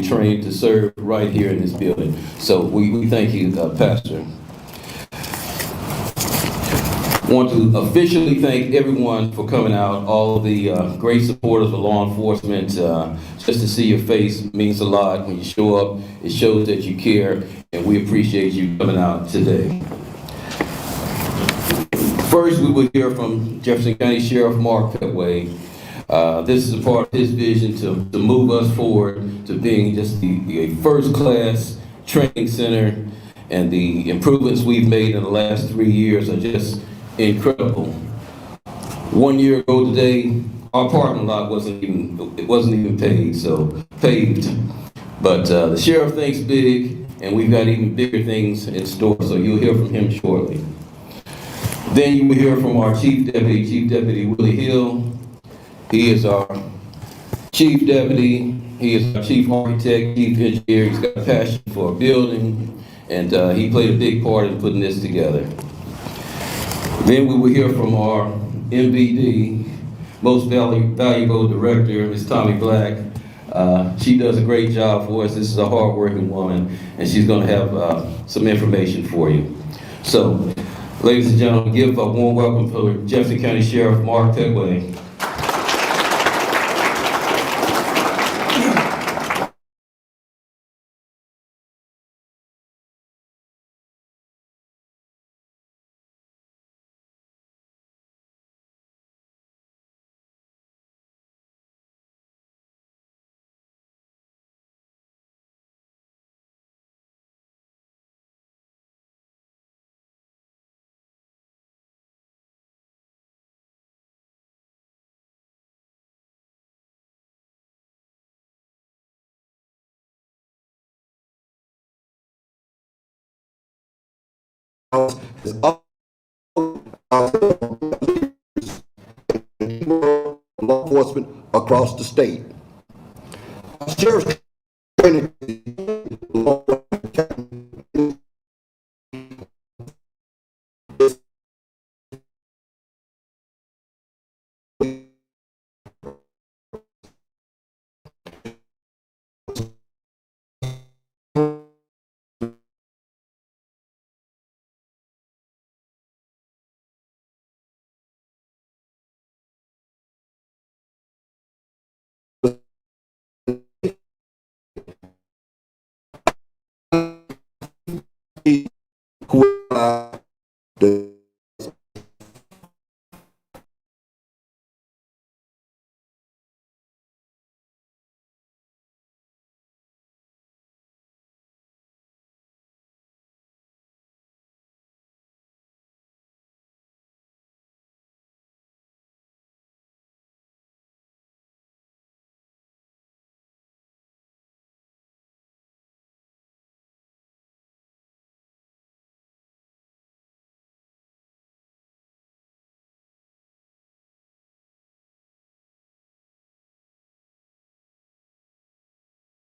trained to serve right here in this building. So we thank you, Pastor. Want to officially thank everyone for coming out, all the great supporters of law enforcement. Just to see your face means a lot. When you show up, it shows that you care, and we appreciate you coming out today. First, we will hear from Jefferson County Sheriff Mark Petway. This is a part of his vision to move us forward to being just a first-class training center, and the improvements we've made in the last 3 years are just incredible. 1 year ago today, our parking lot wasn't even paved. But the sheriff thinks big, and we've got even bigger things in store, so you'll hear from him shortly. Then you will hear from our Chief Deputy Willie Hill. He is our Chief Deputy, he is our Chief Architect, Chief Engineer. He's got a passion for a building, and he played a big part in putting this together. Then we will hear from our MVD, Most Valuable Director, Ms. Tommie Black. She does a great job for us. This is a hard-working woman, and she's going to have some information for you. So, ladies and gentlemen, give a warm welcome to Jefferson County Sheriff Mark Petway. Is all law enforcement across the state. Sheriff's training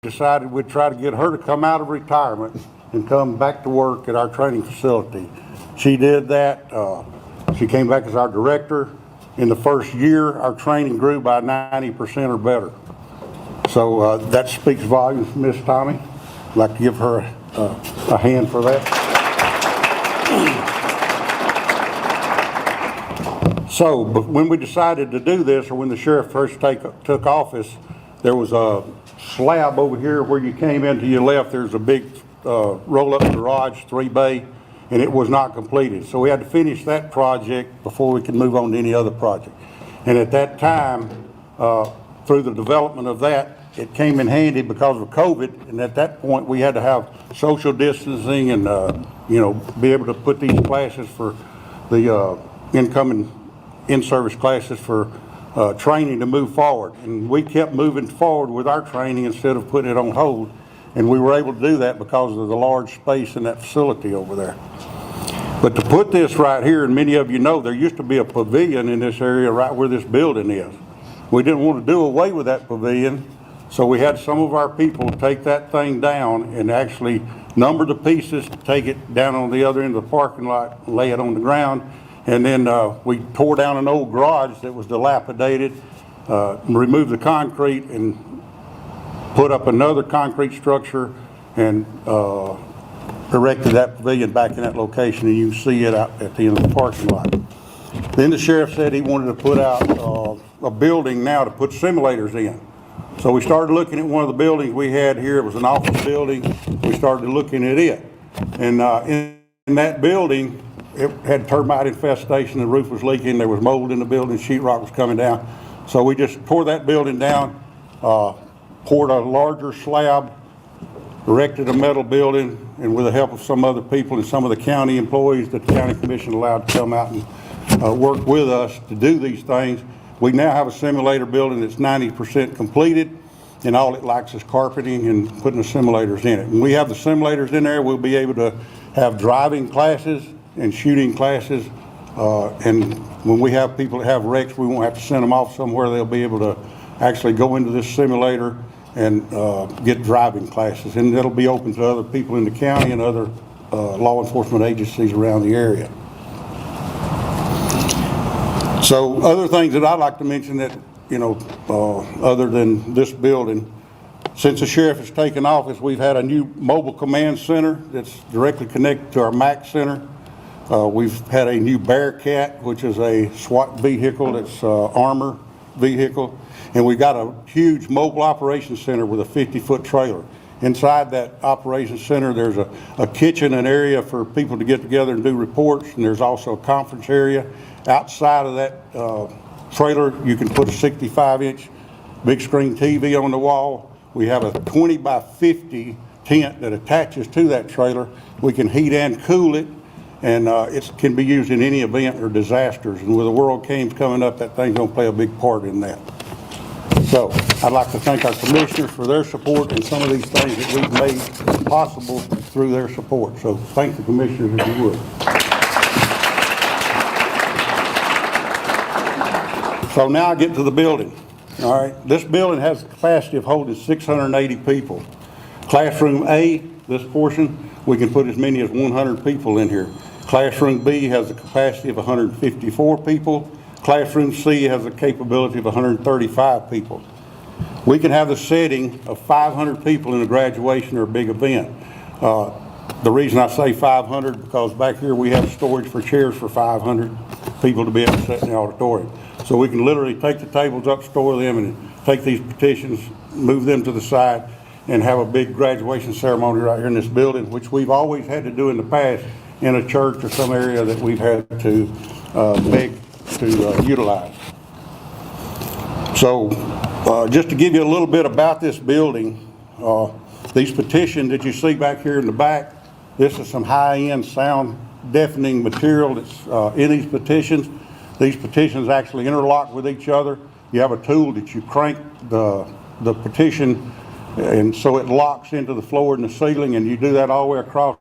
decided we'd try to get her to come out of retirement and come back to work at our training facility. She did that. She came back as our director. In the first year, our training grew by 90% or better. So that speaks volumes, Miss Tommie. I'd like to give her a hand for that. So, but when we decided to do this, or when the sheriff first took office, there was a slab over here where you came in to your left. There's a big roll-up garage, 3-bay, and it was not completed. So we had to finish that project before we could move on to any other project. And at that time, through the development of that, it came in handy because of COVID. And at that point, we had to have social distancing and be able to put these classes for the incoming in-service classes for training to move forward. And we kept moving forward with our training instead of putting it on hold. And we were able to do that because of the large space in that facility over there. But to put this right here, and many of you know, there used to be a pavilion in this area right where this building is. We didn't want to do away with that pavilion, so we had some of our people take that thing down and actually number the pieces, take it down on the other end of the parking lot, lay it on the ground. And then we tore down an old garage that was dilapidated, removed the concrete, and put up another concrete structure and erected that pavilion back in that location, and you can see it out at the end of the parking lot. Then the sheriff said he wanted to put out a building now to put simulators in. So we started looking at one of the buildings we had here. It was an office building. We started looking at it. And in that building, it had termite infestation. The roof was leaking. There was mold in the building. Sheetrock was coming down. So we just tore that building down, poured a larger slab, erected a metal building, and with the help of some other people and some of the county employees that the county commission allowed to come out and work with us to do these things, we now have a simulator building that's 90% completed, and all it lacks is carpeting and putting the simulators in it. When we have the simulators in there, we'll be able to have driving classes and shooting classes, and when we have people that have wrecks, we won't have to send them off somewhere. They'll be able to actually go into this simulator and get driving classes, and it'll be open to other people in the county and other law enforcement agencies around the area. So other things that I'd like to mention that, you know, other than this building, since the sheriff has taken office, we've had a new mobile command center that's directly connected to our MAC center. We've had a new Bearcat, which is a SWAT vehicle. That's armor vehicle. And we got a huge mobile operations center with a 50-foot trailer. Inside that operations center, there's a kitchen, an area for people to get together and do reports, and there's also a conference area. Outside of that trailer, you can put a 65-inch big screen TV on the wall. We have a 20 by 50 tent that attaches to that trailer. We can heat and cool it, and it can be used in any event or disasters. And with the World Games coming up, that thing's gonna play a big part in that. So I'd like to thank our commissioners for their support and some of these things that we've made possible through their support. So thank the commissioners if you would. So now I get to the building. All right, this building has the capacity of holding 680 people. Classroom A, this portion, we can put as many as 100 people in here. Classroom B has a capacity of 154 people. Classroom C has a capability of 135 people. We can have the setting of 500 people in a graduation or a big event. The reason I say 500 because back here we have storage for chairs for 500 people to be able to sit in the auditorium. So we can literally take the tables up, store them, and take these petitions, move them to the side, and have a big graduation ceremony right here in this building, which we've always had to do in the past in a church or some area that we've had to beg to utilize. So just to give you a little bit about this building, these petitions that you see back here in the back, this is some high-end sound deafening material that's in these petitions. These petitions actually interlock with each other. You have a tool that you crank the petition, and so it locks into the floor and the ceiling, and you do that all the way across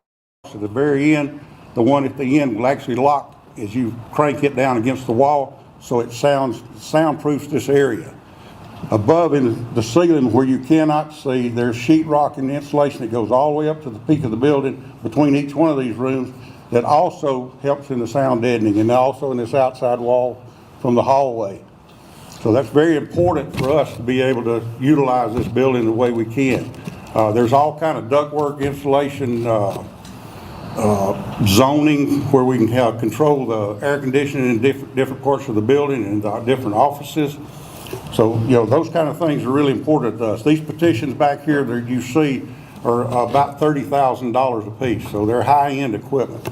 to the very end. The one at the end will actually lock as you crank it down against the wall, so it soundproofs this area. Above in the ceiling where you cannot see, there's sheetrock and insulation that goes all the way up to the peak of the building between each one of these rooms that also helps in the sound deadening, and also in this outside wall from the hallway. So that's very important for us to be able to utilize this building the way we can. There's all kind of ductwork, insulation, zoning where we can control the air conditioning in different parts of the building and different offices. So, you know, those kind of things are really important to us. These petitions back here that you see are about $30,000 a piece, so they're high-end equipment.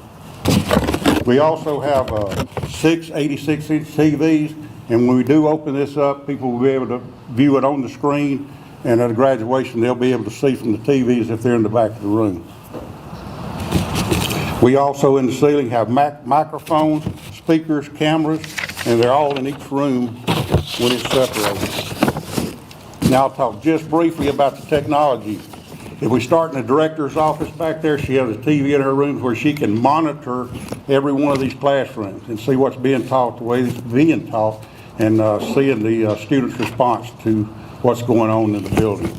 We also have 6 86-inch TVs, and when we do open this up, people will be able to view it on the screen, and at a graduation, they'll be able to see from the TVs if they're in the back of the room. We also in the ceiling have microphones, speakers, cameras, and they're all in each room when it's separated. Now I'll talk just briefly about the technology. If we start in the director's office back there, she has a TV in her room where she can monitor every one of these classrooms and see what's being taught, the way it's being taught, and seeing the students' response to what's going on in the building.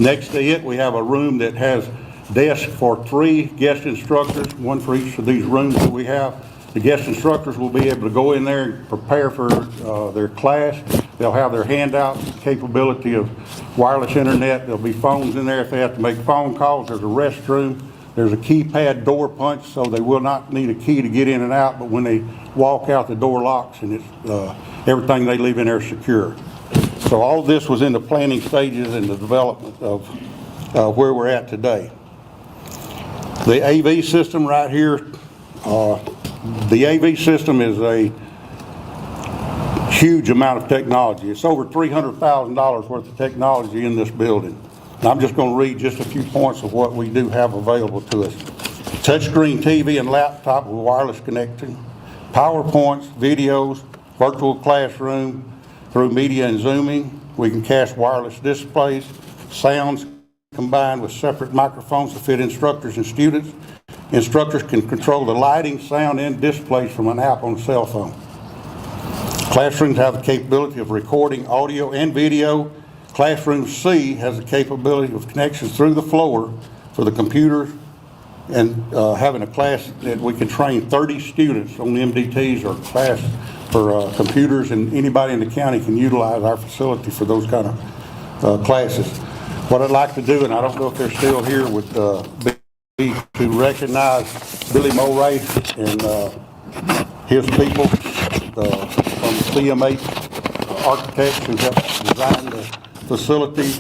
Next to it, we have a room that has desks for 3 guest instructors, one for each of these rooms that we have. The guest instructors will be able to go in there and prepare for their class. They'll have their handouts, capability of wireless internet. There'll be phones in there if they have to make phone calls. There's a restroom. There's a keypad door punch, so they will not need a key to get in and out, but when they walk out, the door locks, and it's, everything they leave in there is secure. So all of this was in the planning stages and the development of where we're at today. The AV system right here, the AV system is a huge amount of technology. It's over $300,000 worth of technology in this building. And I'm just going to read just a few points of what we do have available to us. Touchscreen TV and laptop with wireless connecting, PowerPoints, videos, virtual classroom through media and Zooming. We can cast wireless displays, sounds combined with separate microphones to fit instructors and students. Instructors can control the lighting, sound, and displays from an app on the cell phone. Classrooms have the capability of recording audio and video. Classroom C has the capability of connections through the floor for the computers, and having a class that we can train 30 students on MDTs or class for computers, and anybody in the county can utilize our facility for those kind of classes. What I'd like to do, and I don't know if they're still here, would be to recognize Billy Mulray and his people from CMH architects who helped design the facility.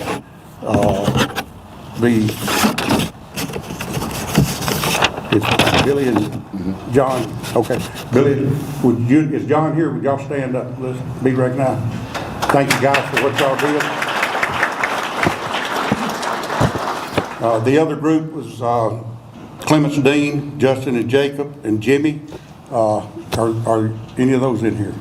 It's Billy and John. Okay, Billy, is John here? Would y'all stand up? Let's be recognized. Thank you guys for what y'all did. The other group was Clements Dean, Justin and Jacob, and Jimmy. Are any of those in here?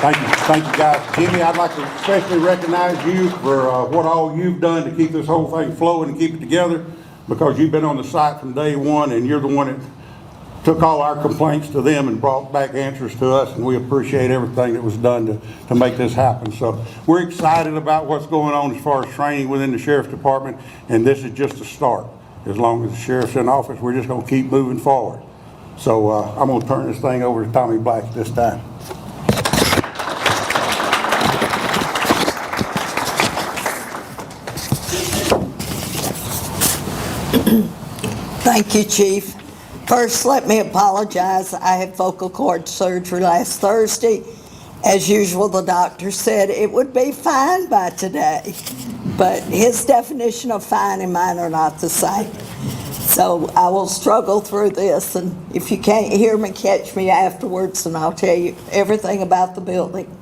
Thank you guys. Jimmy, I'd like to especially recognize you for what all you've done to keep this whole thing flowing and keep it together, because you've been on the site from day one, and you're the one that took all our complaints to them and brought back answers to us, and we appreciate everything that was done to make this happen. So we're excited about what's going on as far as training within the Sheriff's Department, and this is just a start. As long as the Sheriff's in office, we're just going to keep moving forward. So I'm going to turn this thing over to Tommie Black this time. Thank you, Chief. First, let me apologize. I had vocal cord surgery last Thursday. As usual, the doctor said it would be fine by today, but his definition of fine and mine are not the same. So I will struggle through this, and if you can't hear me, catch me afterwards, and I'll tell you everything about the building.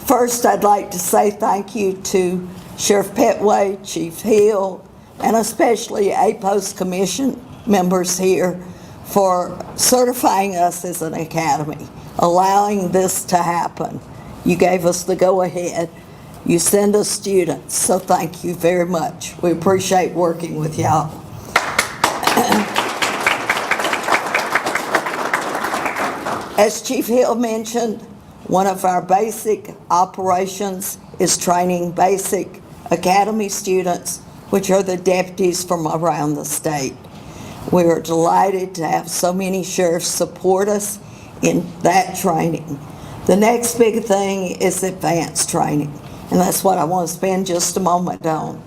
First, I'd like to say thank you to Sheriff Petway, Chief Hill, and especially APOS Commission members here for certifying us as an academy, allowing this to happen. You gave us the go-ahead. You send us students, so thank you very much. We appreciate working with y'all. As Chief Hill mentioned, one of our basic operations is training basic academy students, which are the deputies from around the state. We are delighted to have so many sheriffs support us in that training. The next big thing is advanced training, and that's what I want to spend just a moment on.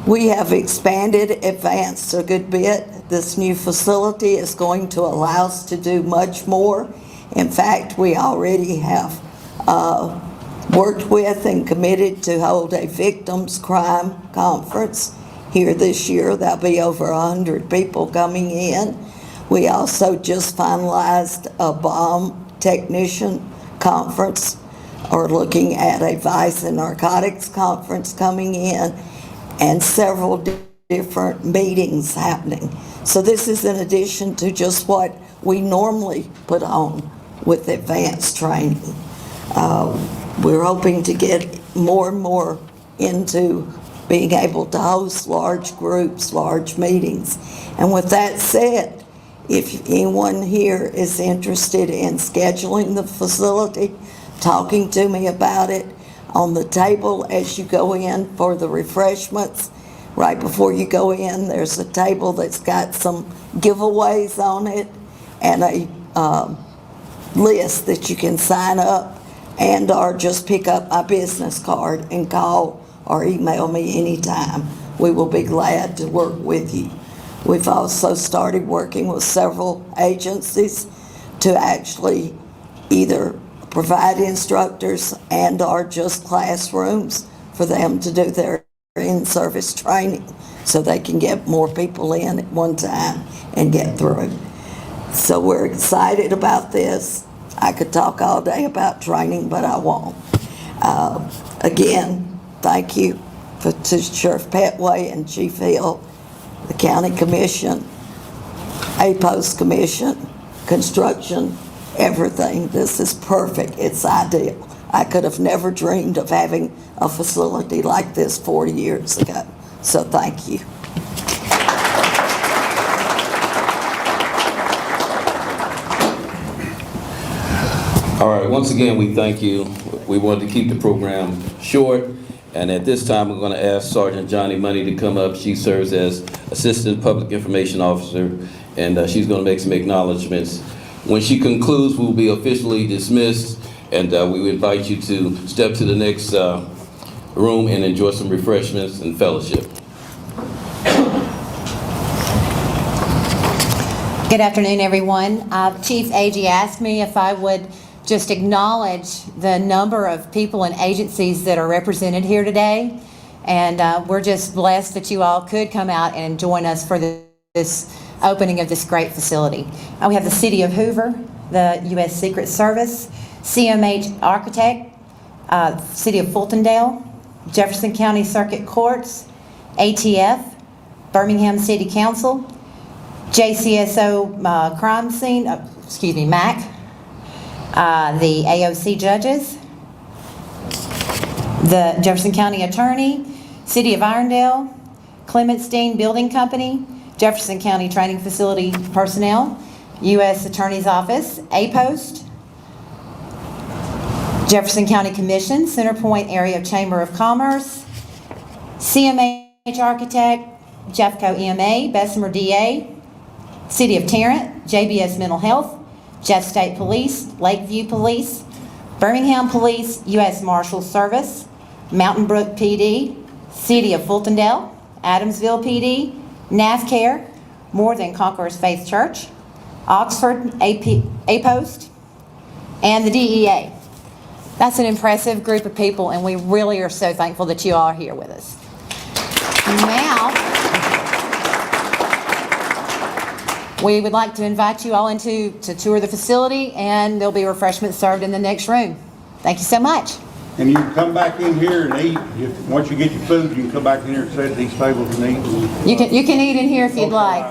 We have expanded advanced a good bit. This new facility is going to allow us to do much more. In fact, we already have worked with and committed to hold a victims crime conference here this year. There'll be over 100 people coming in. We also just finalized a bomb technician conference, or looking at a vice and narcotics conference coming in, and several different meetings happening. So this is in addition to just what we normally put on with advanced training. We're hoping to get more and more into being able to host large groups, large meetings. And with that said, if anyone here is interested in scheduling the facility, talking to me about it, on the table as you go in for the refreshments, right before you go in, there's a table that's got some giveaways on it and a list that you can sign up. and/or just pick up my business card and call or email me anytime. We will be glad to work with you. We've also started working with several agencies to actually either provide instructors and/or just classrooms for them to do their in-service training so they can get more people in at one time and get through. So we're excited about this. I could talk all day about training, but I won't. Again, thank you to Sheriff Petway and Chief Hill, the County Commission, A-Post Commission, construction, everything. This is perfect. It's ideal. I could have never dreamed of having a facility like this 40 years ago. So thank you. All right, once again, we thank you. We wanted to keep the program short, and at this time, we're going to ask Sergeant Johnny Money to come up. She serves as Assistant Public Information Officer, and she's going to make some acknowledgments. When she concludes, we'll be officially dismissed, and we invite you to step to the next room and enjoy some refreshments and fellowship. Good afternoon, everyone. Chief Agee asked me if I would just acknowledge the number of people and agencies that are represented here today. And we're just blessed that you all could come out and join us for this opening of this great facility. We have the City of Hoover, the U.S. Secret Service, CMH Architect, City of Fultondale, Jefferson County Circuit Courts, ATF, Birmingham City Council, JCSO Crime Scene, MAC, the AOC judges, the Jefferson County Attorney, City of Irondale, Clementstein Building Company, Jefferson County Training Facility personnel, U.S. Attorney's Office, A-Post, Jefferson County Commission, Centerpoint Area Chamber of Commerce, CMH Architect, Jeffco EMA, Bessemer DA, City of Tarrant, JBS Mental Health, Jeff State Police, Lakeview Police, Birmingham Police, U.S. Marshals Service, Mountain Brook PD, City of Fultondale, Adamsville PD, NAFCare, More Than Conquerors Faith Church, Oxford A-Post, and the DEA. That's an impressive group of people, and we really are so thankful that you all are here with us. Now, we would like to invite you all to tour the facility, and there'll be refreshments served in the next room. Thank you so much. And you can come back in here and eat. Once you get your food, you can come back in here and sit at these tables and eat. You can eat in here if you'd like.